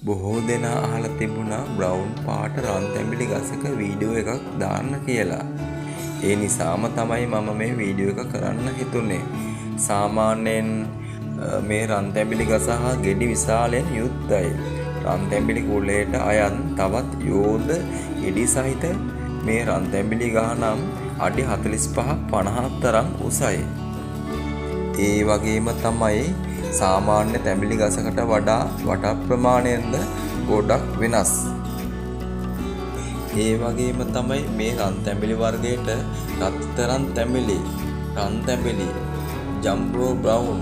බොහෝ දෙනා අහලා තිබුණා බ්‍රවුන් පාට රන් තැඹිලි ගසක වීඩියෝ එකක් දාන්න කියලා. ඒ නිසාම තමයි මම මේ වීඩියෝ එක කරන්න හිතුනේ. සාමාන්‍යයෙන් මේ රන් තැඹිලි ගස හා ගෙඩි විශාලයෙන් යුක්තයි. රන් තැඹිලි කුලයට අයත් තවත් යෝධ ගෙඩි සහිත මේ රන් තැඹිලි ගහ නම් අඩි 45-50 තරම් උසයි. ඒ වගේම තමයි සාමාන්‍ය තැඹිලි ගසකට වඩා වට ප්‍රමාණයෙන්ද ගොඩක් වෙනස්. ඒ වගේම තමයි මේ රන් තැඹිලි වර්ගයට රත්තරන් තැඹිලි, රන් තැඹිලි, ජම්බෝ බ්‍රවුන්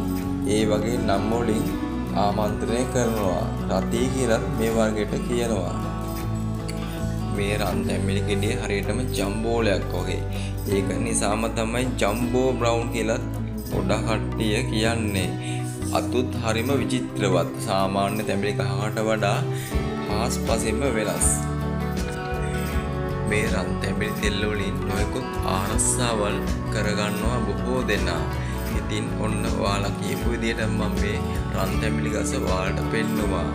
ඒ වගේ නම් වලින් ආමන්ත්‍රණය කරනවා. රතී කියලත් මේ වර්ගයට කියනවා. මේ රන් තැඹිලි ගෙඩිය හරියටම ජම්බෝලයක් වගේ. ඒක නිසාම තමයි ජම්බෝ බ්‍රවුන් කියලත් ගොඩක් කට්ටිය කියන්නේ. අතුත් හරිම විචිත්‍රවත්. සාමාන්‍ය තැඹිලි ගහකට වඩා හාස්පසින්ම වෙනස්. මේ රන් තැඹිලි තෙල් වලින් නොයෙකුත් ආරස්සාවල් කරගන්නවා බොහෝ දෙනා. ඉතින් ඔන්න ඔයාලා කියපු විදිහට මම මේ රන් තැඹිලි ගස ඔයාලට පෙන්නුවා.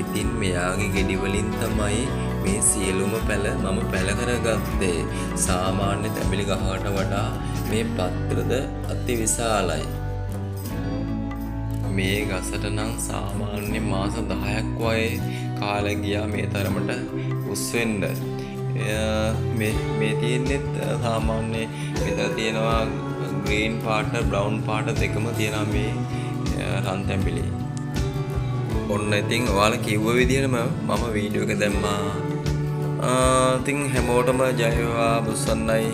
ඉතින් මෙයාගේ ගෙඩි වලින් තමයි මේ සියලුම පැල මම පැල කරගත්තේ. සාමාන්‍ය තැඹිලි ගහකට වඩා මේ පත්‍රද අති විශාලයි. මේ ගසට නම් සාමාන්‍ය මාස 10ක් වගේ කාලය ගියා මේ තරමට උස් වෙන්න. මේ තියෙන්නේ සාමාන්‍ය මෙතන තියෙනවා ග්‍රීන් පාට, බ්‍රවුන් පාට දෙකම තියෙනවා මේ රන් තැඹිලි. ඔන්න ඉතින් ඔයාලා කිව්ව විදිහටම මම වීඩියෝ එක දැම්මා. ඉතින් හැමෝටම ජය වේවා. බුස්සන්නයි